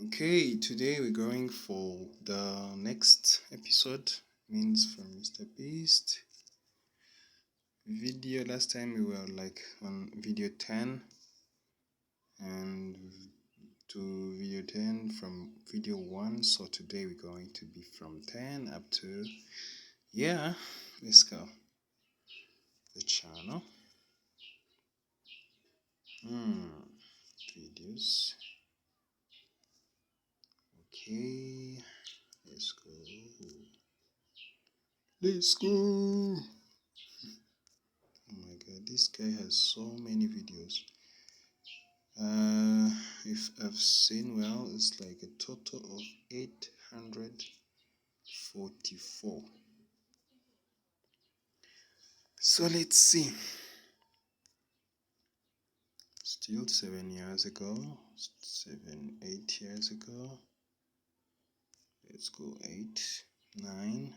Okay, today we're going for the next episode, means from Mr. Beast video. Last time we were like on video 10 and to video 10 from video 1, so today we're going to be from 10 up to, yeah, let's go. The channel. Videos. Okay, let's go. Let's go. Oh my god, this guy has so many videos. If I've seen well, it's like a total of 844. So let's see. Still 7 years ago, 8 years ago. Let's go 8, 9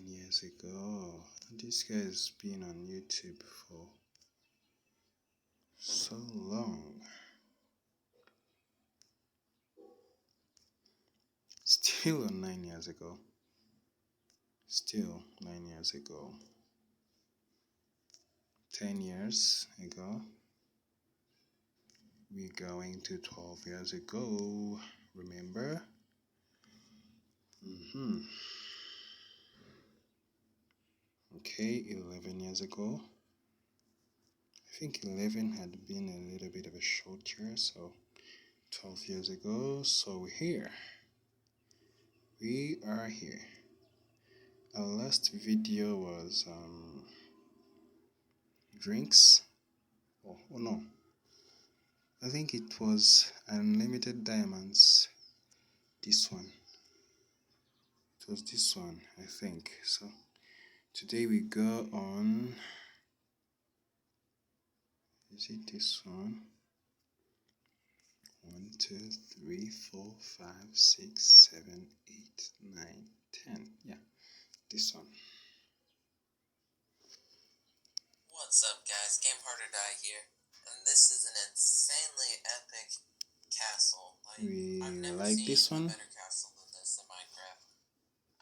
years ago. This guy has been on YouTube for so long. Still on 9 years ago. Still 9 years ago. 10 years ago. We're going to 12 years ago. Remember? Okay, 11 years ago. I think 11 had been a little bit of a short year, so 12 years ago. So we're here. We are here. Our last video was drinks. Oh no. I think it was unlimited diamonds. This one. It was this one, I think. So today we go on. Is it this one? 1, 2, 3, 4, 5, 6, 7, 8, 9, 10. Yeah, this one. What's up, guys? Game Harder Die here, and this is an insanely epic castle. I've never like seen this one. a better castle than this in Minecraft.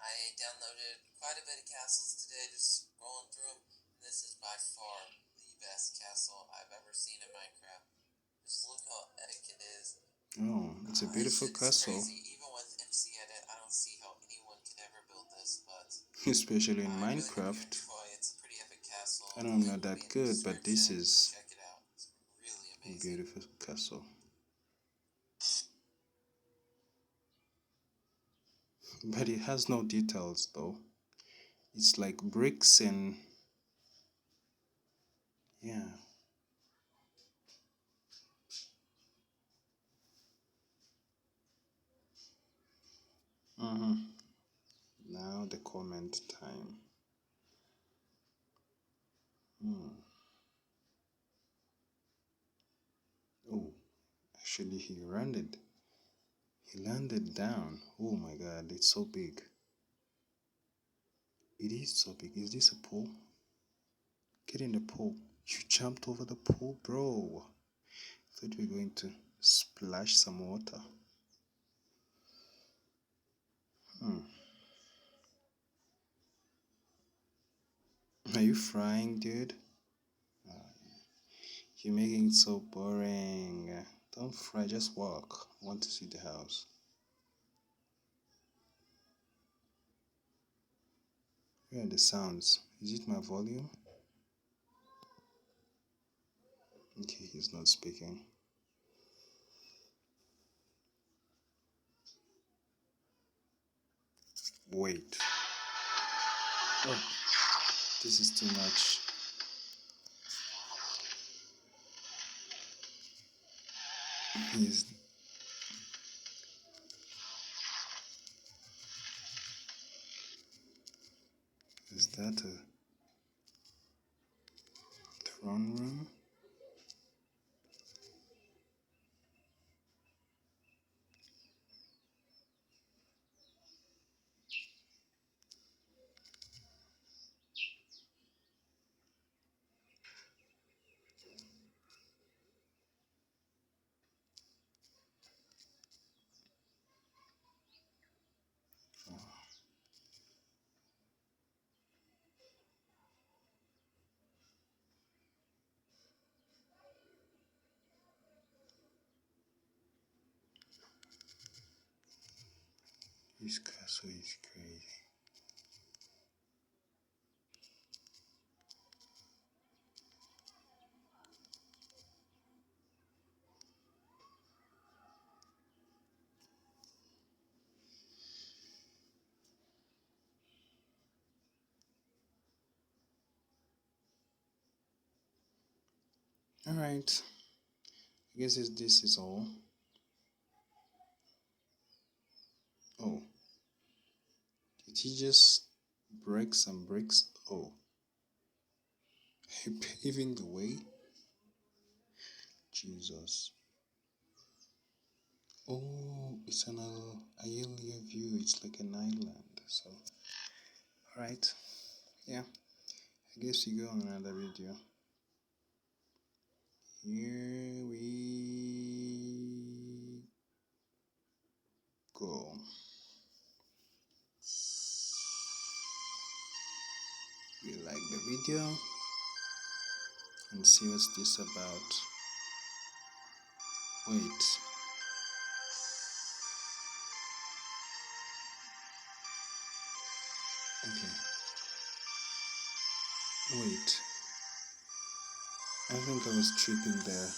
I downloaded quite a bit of castles today, just rolling through them. This is by far the best castle I've ever seen in Minecraft. Just look how epic it is. Oh, it's a beautiful castle. Crazy. Even with MC Edit, I don't see how anyone could ever build this, but especially in I Minecraft. really it's a pretty epic castle. I don't know that good, but this is check it out. It's really a amazing. beautiful castle. But it has no details though. It's like bricks and yeah. Now the comment time. Oh, actually he landed. He landed down. Oh my god, it's so big. It is so big. Is this a pool? Get in the pool. You jumped over the pool, bro. Thought we were going to splash some water. Are you frying, dude? You're making it so boring. Don't fry, just walk. I want to see the house. Where are the sounds? Is it my volume? Okay, he's not speaking. Wait. Oh, this is too much. Is that a throne room? This castle is crazy. Alright, I guess this is all. Oh, did he just break some bricks? Oh, he paving the way? Jesus. Oh, it's an alien view. It's like an island. So, alright. Yeah, I guess you go on another video. Here we go. You like the video and see what's this about. Wait. Okay. Wait. I think I was tripping there.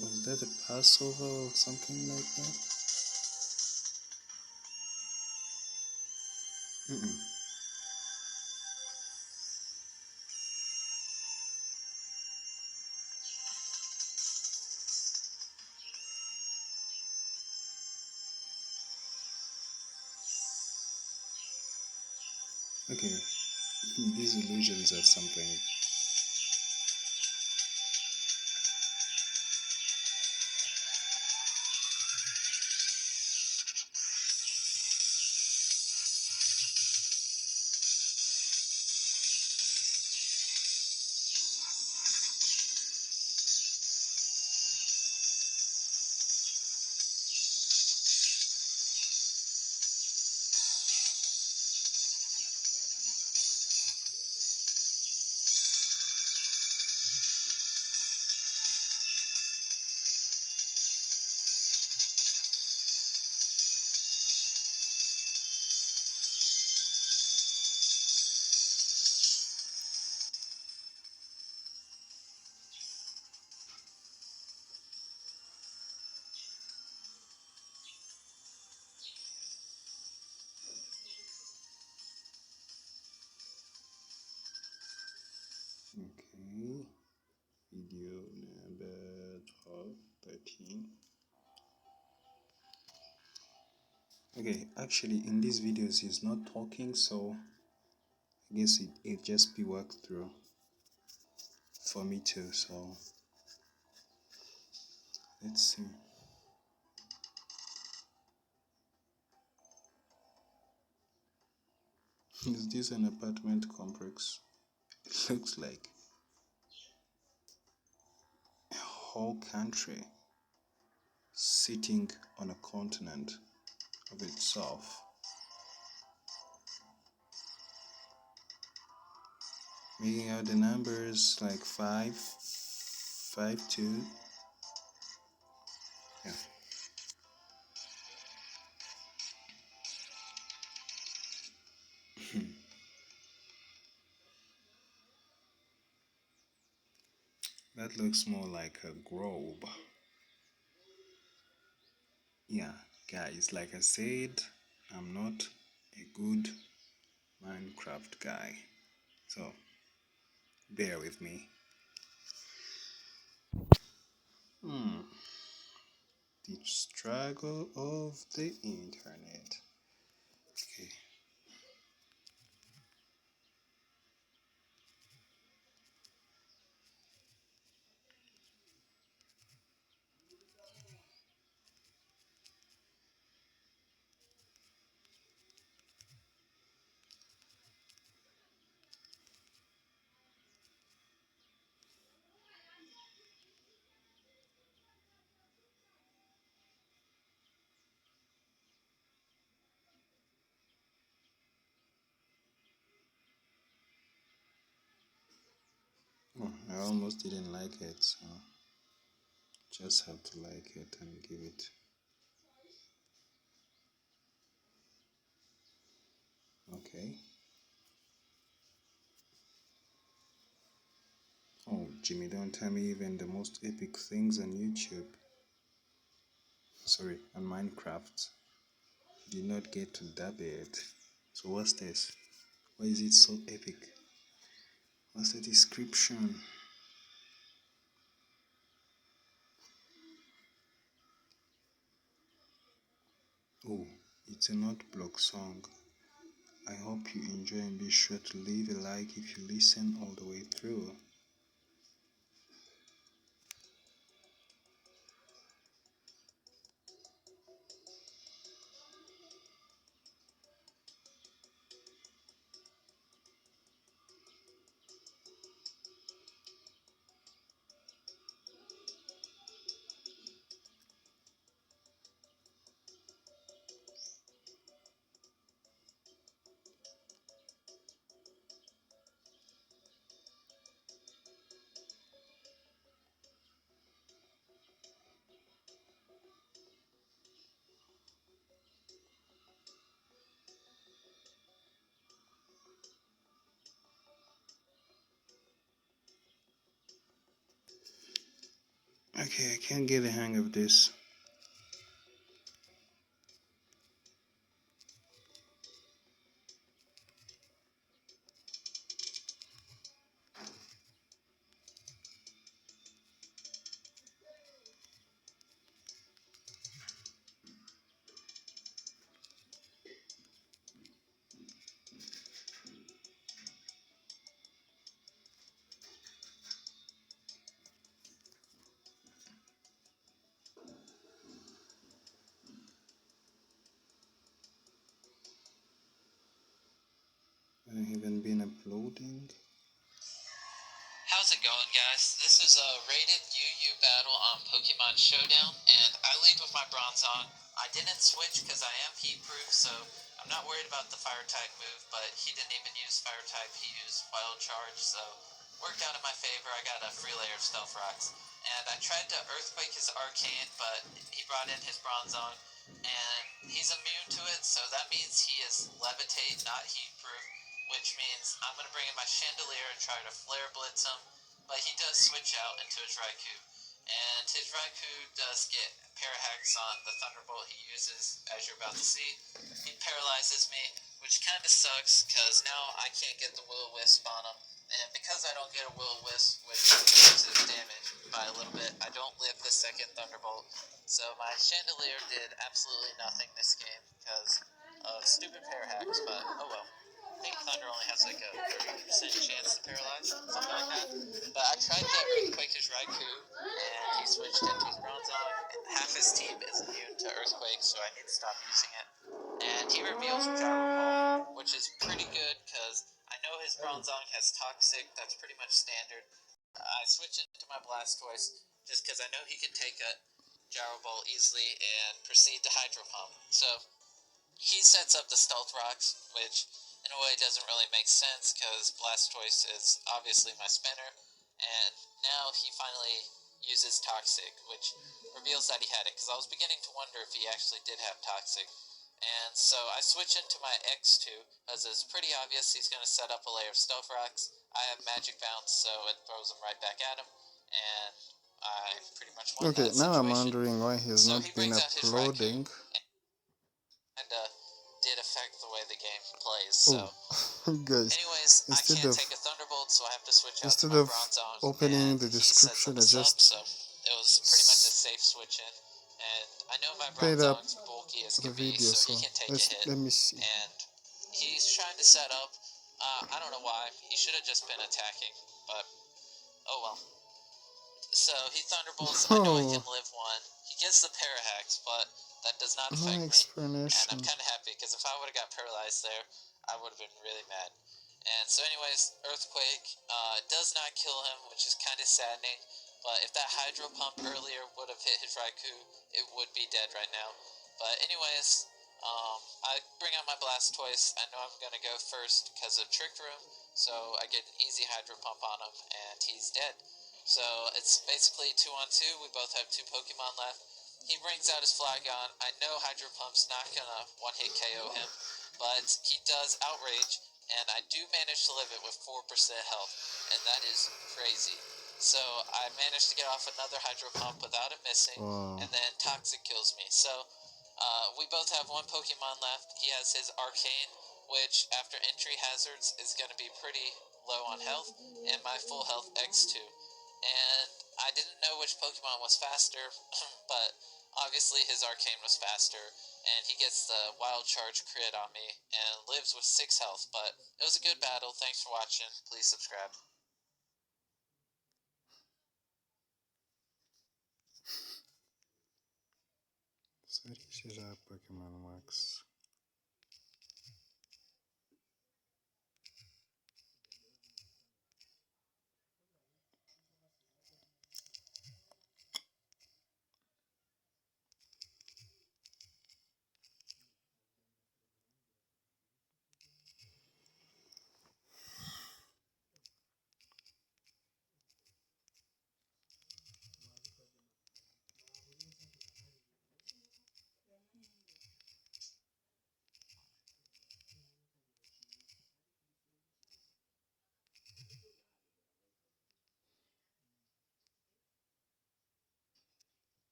Was that a Passover or something like that? Mm-mm. Okay. These illusions are something. Okay. Video number 12, 13. Okay, actually in these videos he's not talking, so I guess it just be worked through for me too, so let's see. Is this an apartment complex? It looks like a whole country sitting on a continent of itself. Making out the numbers like 5, 5, 2. Yeah. That looks more like a grove. Yeah, guys, like I said, I'm not a good Minecraft guy, so bear with me. The struggle of the internet. Okay. Oh, I almost didn't like it, so just have to like it and give it Okay. Oh, Jimmy, don't tell me even the most epic things on YouTube. Sorry, on Minecraft. You did not get to dub it. So what's this? Why is it so epic? What's the description? Oh, it's a not block song. I hope you enjoy and be sure to leave a like if you listen all the way through. Okay, I can't get the hang of this. I haven't even been uploading. How's it going, guys? This is a rated UU battle on Pokemon Showdown, and I lead with my Bronzong. I didn't switch because I am heat proof, so I'm not worried about the fire type move, but he didn't even use fire type, he used wild charge, so worked out in my favor. I got a free layer of Stealth Rocks. And I tried to Earthquake his Arcane, but he brought in his Bronzong, and he's immune to it, so that means he is Levitate, not heat proof, which means I'm going to bring in my Chandelier and try to Flare Blitz him, but he does switch out into his Raikou. And his Raikou does get Parahacks on the Thunderbolt he uses, as you're about to see. He paralyzes me, which kind of sucks, because now I can't get the Will-O-Wisp on him. And because I don't get a Will-O-Wisp, which reduces damage by a little bit, I don't live the second Thunderbolt. So my Chandelier did absolutely nothing this game, because of stupid Parahacks, but oh well. I think Thunder only has like a 30% chance to paralyze, something like that. But I tried to Earthquake his Raikou, and he switched into his Bronzong. Half his team is immune to Earthquake, so I need to stop using it. And he reveals Gyro Ball, which is pretty good, because I know his Bronzong has Toxic, that's pretty much standard. I switch into my Blastoise, just because I know he can take a Gyro Ball easily and proceed to Hydro Pump. So he sets up the Stealth Rocks, which in a way doesn't really make sense because Blastoise is obviously my spinner, and now he finally uses Toxic, which reveals that he had it, because I was beginning to wonder if he actually did have Toxic. And so I switch into my X2, as it's pretty obvious he's going to set up a layer of Stealth Rocks. I have Magic Bounce, so it throws them right back at him, and I pretty much won Okay, that now I'm situation. wondering why he's So not he been brings out his Raikou, uploading. and did affect the way the game plays. Oh, So, guys, anyways, I instead can't of take a Thunderbolt, so I have to switch out to instead my of Bronzong, opening and the he sets description, up I a sub, just so it was pretty much a safe switch in. And I know my played up Bronzong's bulky as the can be, video, so he so can take a hit. let me see. And he's trying to set up. I don't know why. He should have just been attacking, but oh well. So he Thunderbolts. I know I can Oh, live one. He gets the Parahacks, but that does not no affect me. And I'm explanation. kind of happy because if I would have got paralyzed there, I would have been really mad. And so, anyways, Earthquake does not kill him, which is kind of saddening. But if that Hydro Pump earlier would have hit his Raikou, it would be dead right now. But anyways, I bring out my Blastoise. I know I'm going to go first because of Trick Room. So I get an easy Hydro Pump on him, and he's dead. So it's basically 2-on-2. We both have 2 Pokemon left. He brings out his Flygon. I know Hydro Pump's not gonna one-hit KO him, but he does outrage, and I do manage to live it with 4% health, and that is crazy. So I managed to get off another hydro pump without it missing, Wow. and then toxic kills me. So we both have one Pokemon left. He has his Arcane, which after entry hazards is going to be pretty low on health, and my full health X2. And I didn't know which Pokemon was faster, but obviously his Arcane was faster, and he gets the Wild Charge crit on me and lives with 6 health. But it was a good battle. Thanks for watching. Please subscribe. Смотрите já Pokémon Max.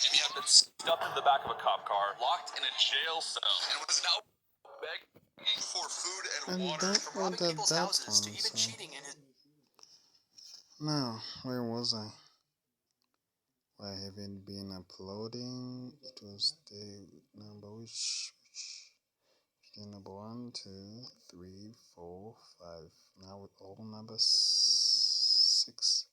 Jimmy had been stuffed in the back of a cop car, locked in a jail cell, and was now begging for food and And water, that from was robbing people's that houses to one, even so. cheating in his. Now, where was I? I haven't been uploading. It was the number which the number 1, 2, 3, 4, 5. Now with all number 6.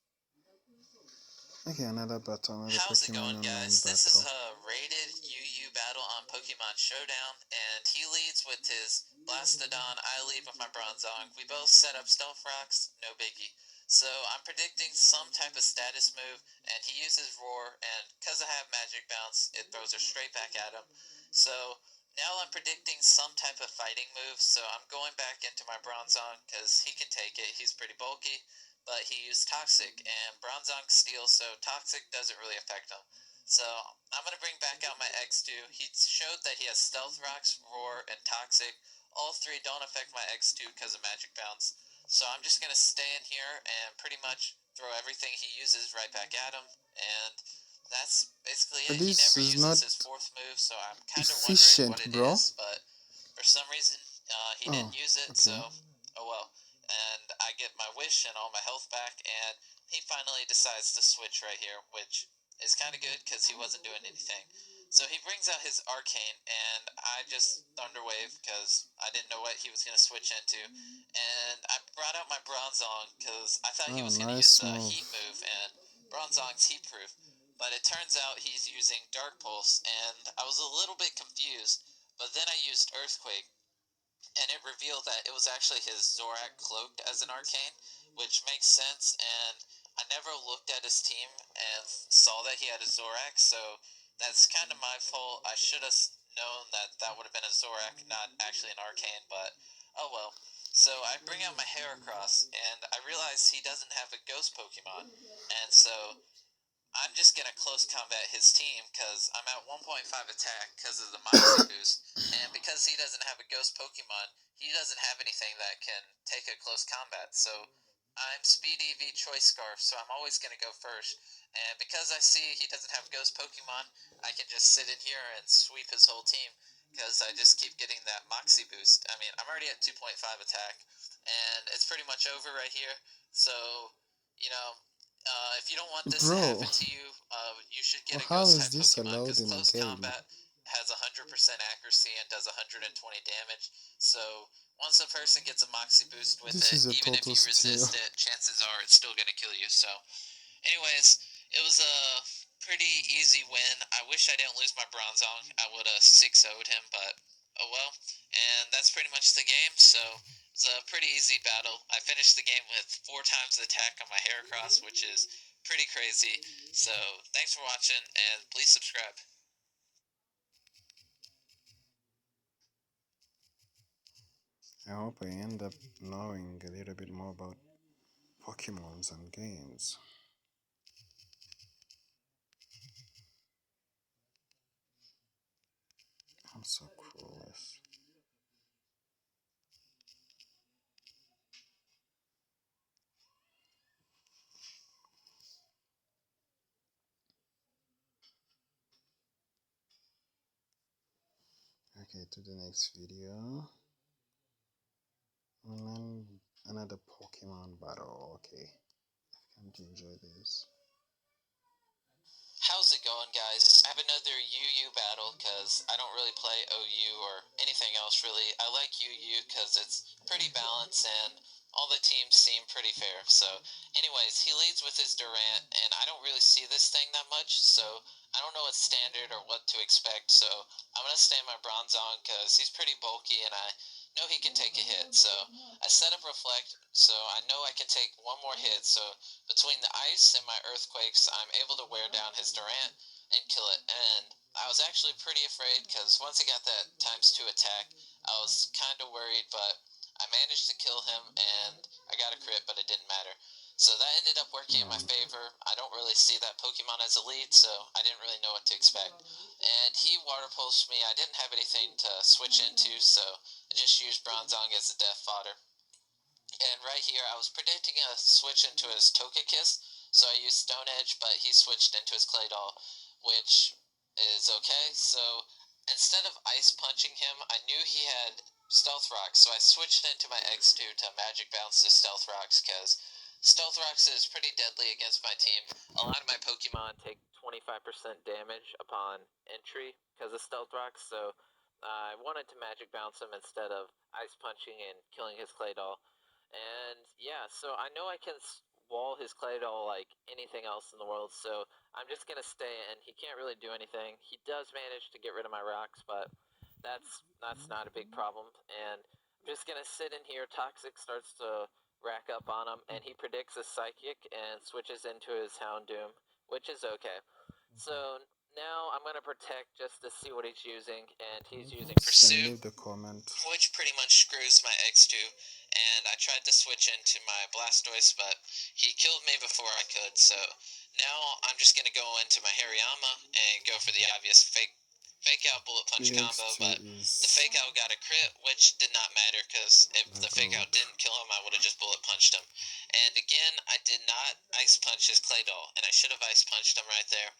Okay, another battle, another How's it Pokemon going, Online guys? This is battle. a rated UU battle on Pokemon Showdown, and he leads with his Blastodon. I lead with my Bronzong. We both set up Stealth Rocks, no biggie. So I'm predicting some type of status move, and he uses Roar, and because I have Magic Bounce, it throws her straight back at him. So now I'm predicting some type of fighting move, so I'm going back into my Bronzong because he can take it. He's pretty bulky, but he used Toxic, and Bronzong Steel, so Toxic doesn't really affect him. So I'm going to bring back out my X2. He showed that he has Stealth Rocks, Roar, and Toxic. All three don't affect my X2 because of Magic Bounce. So I'm just going to stay in here and pretty much throw everything he uses right back at him. And that's basically But it. He this never is not uses his fourth move, so I'm kind of wondering what efficient, it bro. is. But for some reason, he Oh, didn't use it, okay. so oh well. And I get my wish and all my health back, and he finally decides to switch right here, which is kind of good because he wasn't doing anything. So he brings out his Arcane, and I just Thunder Wave because I didn't know what he was going to switch into. And I brought out my Bronzong because I thought he Oh, was going to use nice the move. Heat move, and Bronzong's Heat Proof. But it turns out he's using Dark Pulse, and I was a little bit confused. But then I used Earthquake, and it revealed that it was actually his Zorak cloaked as an arcane, which makes sense. And I never looked at his team and saw that he had a Zorak, so that's kind of my fault. I should have known that that would have been a Zorak, not actually an arcane, but oh well. So I bring out my Heracross, and I realize he doesn't have a ghost Pokemon, and so I'm just gonna close combat his team because I'm at 1.5 attack because of the Moxie boost, and because he doesn't have a ghost Pokemon, he doesn't have anything that can take a close combat. So I'm Speed EV Choice Scarf, so I'm always gonna go first. And because I see he doesn't have ghost Pokemon, I can just sit in here and sweep his whole team because I just keep getting that Moxie boost. I mean, I'm already at 2.5 attack, and it's pretty much over right here. So, you know, if you don't want this to Bro, happen to you, you should get well, a how ghost is type this Pokemon allowed because in a close game? combat has 100% accuracy and does 120 damage. So once a person gets a Moxie boost with This it, is a even if total you steal. resist it, chances are it's still going to kill you. So, anyways, it was a pretty easy win. I wish I didn't lose my Bronzong. I would have 6 0'd him, but oh well. And that's pretty much the game. So it's a pretty easy battle. I finished the game with 4 times the attack on my Heracross, which is pretty crazy. So thanks for watching, and please subscribe. I hope I end up knowing a little bit more about Pokemons and games. I'm so clueless. Okay, to the next video. And then another Pokemon battle. Okay, I can't enjoy this. How's it going, guys? I have another UU battle because I don't really play OU or anything else really. I like UU because it's pretty balanced and all the teams seem pretty fair. So, anyways, he leads with his Durant, and I don't really see this thing that much, so I don't know what's standard or what to expect. So, I'm gonna stay my Bronzong because he's pretty bulky and I know he can take a hit. So, I set up Reflect, so I know I can take one more hit. So, between the ice and my earthquakes, I'm able to wear down his Durant and kill it. And I was actually pretty afraid because once he got that ×2 attack, I was kind of worried, but I managed to kill him and I got a crit, but it didn't matter. So that ended up working in my favor. I don't really see that Pokemon as a lead, so I didn't really know what to expect. And he water pulsed me. I didn't have anything to switch into, so I just used Bronzong as a death fodder. And right here, I was predicting a switch into his Togekiss, so I used Stone Edge, but he switched into his Claydol, which is okay. So instead of Ice Punching him, I knew he had Stealth Rocks, so I switched into my X2 to Magic Bounce to Stealth Rocks, because Stealth Rocks is pretty deadly against my team. A lot of my Pokemon take 25% damage upon entry because of Stealth Rocks, so I wanted to Magic Bounce him instead of Ice Punching and killing his Claydol. And yeah, so I know I can wall his Claydol like anything else in the world, so I'm just gonna stay and he can't really do anything. He does manage to get rid of my rocks, but that's not a big problem. And I'm just gonna sit in here. Toxic starts to rack up on him, and he predicts a Psychic and switches into his Houndoom, which is okay. So now I'm gonna protect just to see what he's using, and he's using Then Pursuit, leave the comment. which pretty much screws my X2. And I tried to switch into my Blastoise, but he killed me before I could. So now I'm just gonna go into my Hariyama and go for the obvious fake out bullet punch The combo. X2 But the is fake out got a crit, which did not matter because if the the fake out goat. didn't kill him, I would have just bullet punched him. And again, I did not ice punch his Claydol, and I should have ice punched him right there.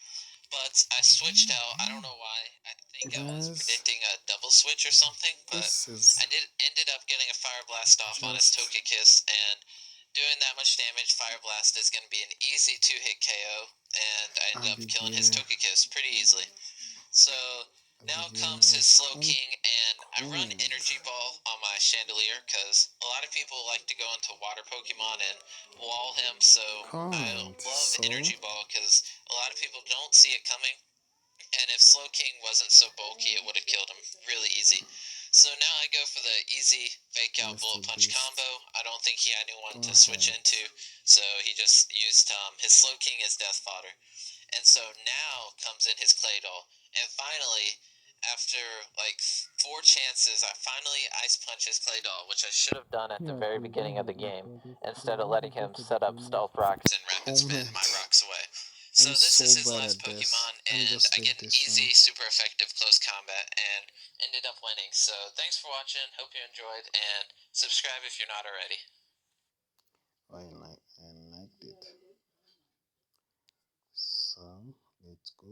But I switched out. I don't know why. I think I was Guys, predicting a double switch or something, but this is ended up getting a Fire Blast off on his just Togekiss, and doing that much damage, Fire Blast is going to be an easy 2-hit KO, and I ended up killing his Abigail. Togekiss pretty easily. So now Abigail comes his is Slow King, and I run quaint. Energy Ball on my Chandelier because a lot of people like to go into Water Pokemon and wall him, so I Comment. love So Energy Ball because a lot of people don't see it coming. And if Slow King wasn't so bulky, it would have killed him really easy. So now I go for the easy fake out Mr. bullet punch Beast, combo. I don't think he had anyone go to switch ahead. into, so he just used his Slow King as death fodder. And so now comes in his Claydol. And finally, after like 4 chances, I finally ice punch his Claydol, which I should have done at the very beginning of the game instead of letting him set up Stealth Rocks and Rapid Spin my Comment. rocks away. I'm So this so is his bad last at this. Pokemon, Let me and just I leave get an this one. easy, super effective close combat, and ended up winning. So thanks for watching. Hope you enjoyed, and subscribe if you're not already. I liked it. So let's go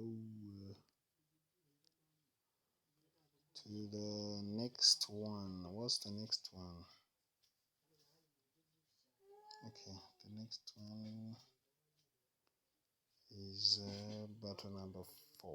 to the next one. What's the next one? Okay, the next one is battle number 4.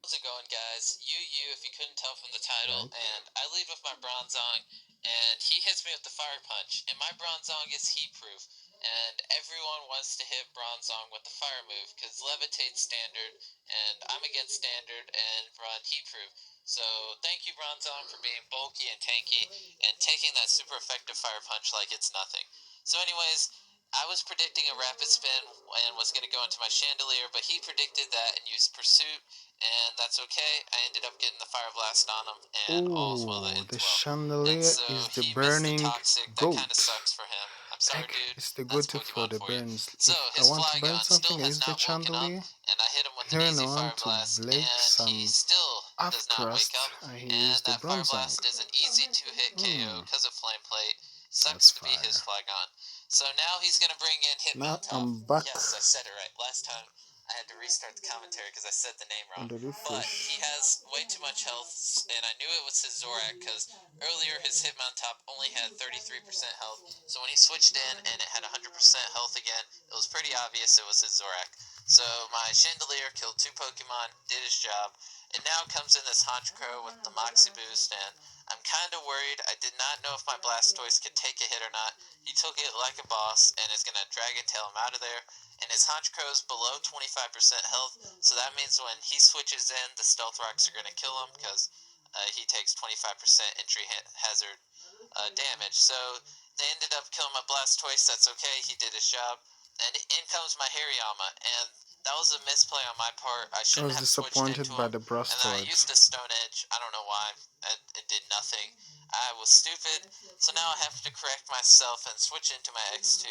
How's it going, guys? You, if you couldn't tell from the title, Right? and I lead with my Bronzong, and he hits me with the Fire Punch, and my Bronzong is heat proof, and everyone wants to hit Bronzong with the Fire move, because Levitate's standard, and I'm against standard and run heat proof. So thank you, Bronzong, for being bulky and tanky, and taking that super effective Fire Punch like it's nothing. So anyways, I was predicting a rapid spin and was going to go into my chandelier, but he predicted that and used pursuit, and that's okay. I ended up getting the fire blast on him, and all's well that Oh, the ends well. And chandelier so is the he missed the burning toxic. That kind of goat. sucks for him. I'm sorry, Like, dude. it's the That's go-to for Pokemon the for you. burns. So If I his want to burn Flygon still something, I has use the not woken up, chandelier. and I hit him with an Turn easy on fire to blast, blake and he some still half does not wake crust, up. and he And used the that fire bronzong. blast is an easy two-hit KO because of Flame Plate. That's Sucks to be his fire. Flygon. So now he's gonna bring in Now Hitmontop. I'm back Yes, I said it right. Last time I had to restart the commentary because I said the name on wrong. the But he refresh. has way too much health, and I knew it was his Zorak because earlier his Hitmontop only had 33% health. So when he switched in and it had 100% health again, it was pretty obvious it was his Zorak. So my Chandelier killed 2 Pokemon, did his job, and now comes in this Honchkrow with the Moxie boost, and I'm kind of worried. I did not know if my Blastoise could take a hit or not. He took it like a boss and is going to Dragon Tail him out of there. And his Honchkrow's below 25% health, so that means when he switches in, the Stealth Rocks are going to kill him because he takes 25% entry hazard damage. So they ended up killing my Blastoise. That's okay. He did his job. And in comes my Hariyama, and that was a misplay on my part. I I shouldn't was have switched into disappointed by him, the and then I Blastoise. used a Stone Edge. I don't know why. It did nothing. I was stupid, so now I have to correct myself and switch into my X2.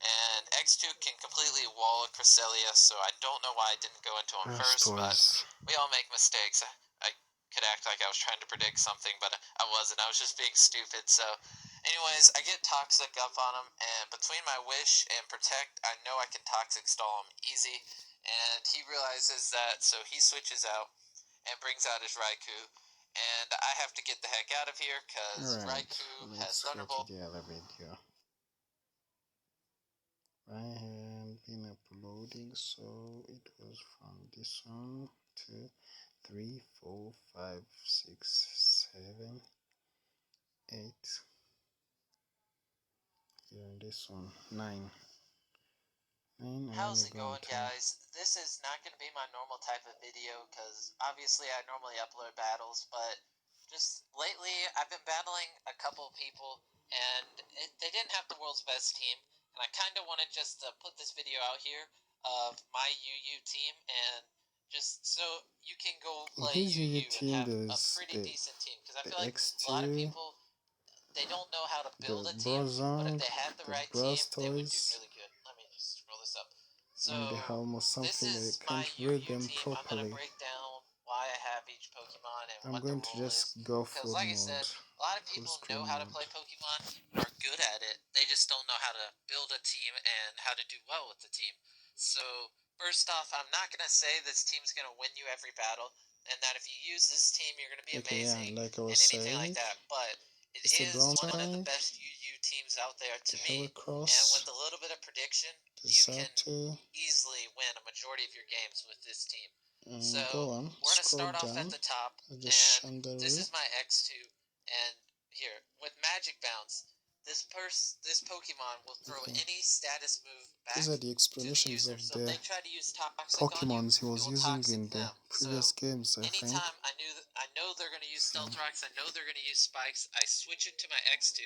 And X2 can completely wall a Cresselia, so I don't know why I didn't go into him first, but Blastoise. we all make mistakes. I could act like I was trying to predict something, but I wasn't. I was just being stupid. So, anyways, I get Toxic up on him, and between my Wish and Protect, I know I can Toxic stall him easy. And he realizes that, so he switches out and brings out his Raikou. And I have to get the heck out of here because Alright, Raikou has let's go to Thunderbolt. the other video. I have been uploading, so it was from this one, 2, 3, 4, 5, 6, 7, 8. Here, this one, 9. 9. I How's wanna it go on going, top. guys? This is not going to be my normal type of video because obviously I normally upload battles, but just lately I've been battling a couple people and they didn't have the world's best team, and I kind of wanted just to put this video out here of my UU team and just so you can go In play his UU UU and team, have a there's pretty decent team because I the feel like a lot of X2, people they don't know how to build the a team, but if Bronzong, they had the the right team, they would do Blastoise, really good. Let me just scroll this up. and the So almost this something I is my can't read UU them team. I'm gonna properly. break down why I have each Pokemon and I'm what the going to role is. just go Because, full like I mode, said, a lot of full people know screen how to mode. play Pokemon and are good at it. They just don't know how to build a team and how to do well with the team. So, first off, I'm not gonna say this team's gonna win you every battle, and that if you use this team, you're gonna be Okay, yeah, amazing like I was and anything like saying, that. But it it's the is brown one of the song, best UU teams out there to the me, and Heracross, with a little bit of prediction, the you can Zato, easily win a majority of your games with this team. and go So on, we're gonna scroll start off at down, the top, the and this Chandelier. is my X2. And here with Magic Bounce, this Pokemon will throw Okay, any status move these back are the to the explanations user. of So if the they try to use Toxic on you, Pokemons he it was will using Toxic in the them. previous So games, I think. anytime I know they're gonna use So, Stealth Rocks, I know they're gonna use Spikes, I switch it to my X2,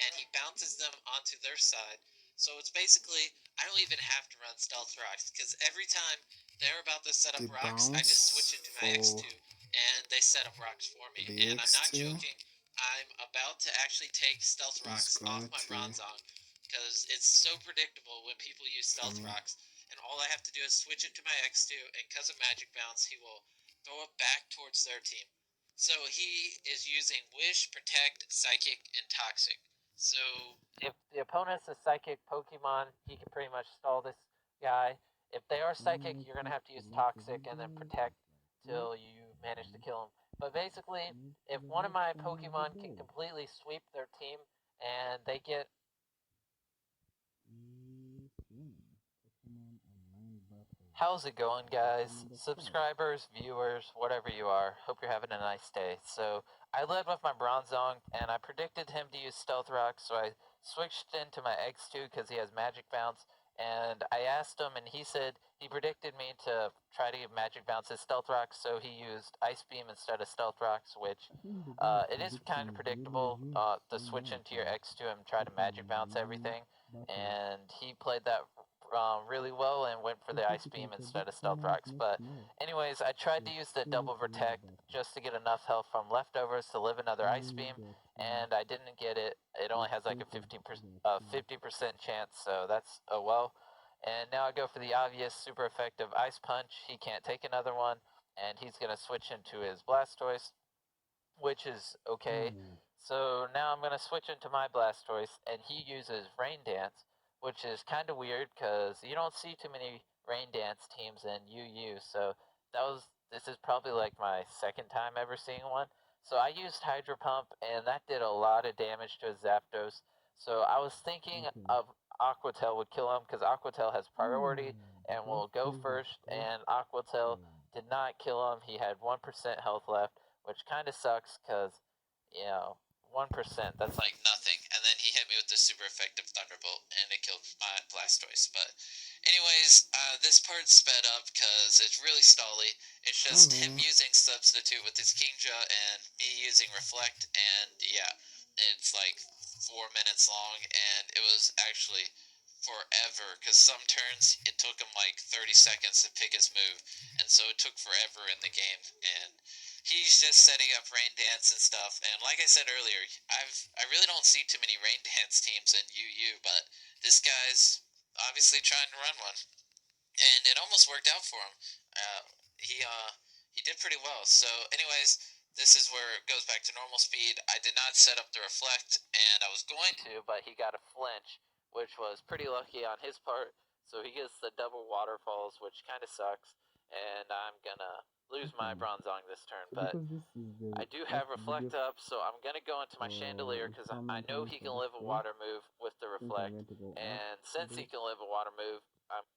and he bounces them onto their side. So it's basically I don't even have to run Stealth Rocks because every time they're about to set up the rocks, I just switch bounce into my for X2 and they set up rocks for me. the And I'm not X2 joking. I'm about to actually take Stealth is Rocks off going my to, Bronzong because it's so predictable when people use for Stealth me, Rocks. And all I have to do is switch into my X2, and because of Magic Bounce, he will throw it back towards their team. So he is using Wish, Protect, Psychic, and Toxic. So if the opponent's a Psychic Pokemon, he can pretty much stall this guy. If they are Psychic, you're gonna have to use Toxic and then Protect till you manage to kill him. But basically, if one of my Pokemon can completely sweep their team and they get How's it going, guys? Subscribers, viewers, whatever you are. Hope you're having a nice day. So, I led with my Bronzong, and I predicted him to use Stealth Rock, so I switched into my X2 because he has Magic Bounce. And I asked him, and he said he predicted me to try to give Magic Bounce his Stealth Rock, so he used Ice Beam instead of Stealth Rocks, which it is kind of predictable to switch into your X2 and try to Magic Bounce everything. and he played that really well and went for the ice beam instead of stealth rocks. But anyways, I tried to use the double protect just to get enough health from leftovers to live another ice beam, and I didn't get it. It only has like a 50% chance, so that's oh well. And now I go for the obvious super effective ice punch. He can't take another one, and he's gonna switch into his Blastoise, which is okay. So now I'm going to switch into my Blastoise, and he uses Rain Dance, which is kind of weird because you don't see too many Rain Dance teams in UU. So this is probably like my second time ever seeing one. So I used Hydro Pump, and that did a lot of damage to his Zapdos. So I was thinking of Aquatail would kill him because Aquatail has priority and will go first, and Aquatail did not kill him. He had 1% health left, which kind of sucks because, 1%, that's like nothing. And then he hit me with the super effective Thunderbolt, and it killed my Blastoise. But, anyways, this part's sped up because it's really stally. It's just him using Substitute with his Kingdra and me using Reflect, and yeah, it's like 4 minutes long, and it was actually forever because some turns it took him like 30 seconds to pick his move, and so it took forever in the game. And he's just setting up rain dance and stuff. And like I said earlier, I really don't see too many rain dance teams in UU, but this guy's obviously trying to run one, and it almost worked out for him. Uh, he uh, he did pretty well. So, anyways, this is where it goes back to normal speed. I did not set up the reflect, and I was going to, but he got a flinch, which was pretty lucky on his part. So he gets the double waterfalls, which kind of sucks, and I'm gonna lose my Bronzong this turn. But I do have Reflect up, so I'm gonna go into my Chandelier because I know he can live a water move with the Reflect, and since he can live a water move, I'm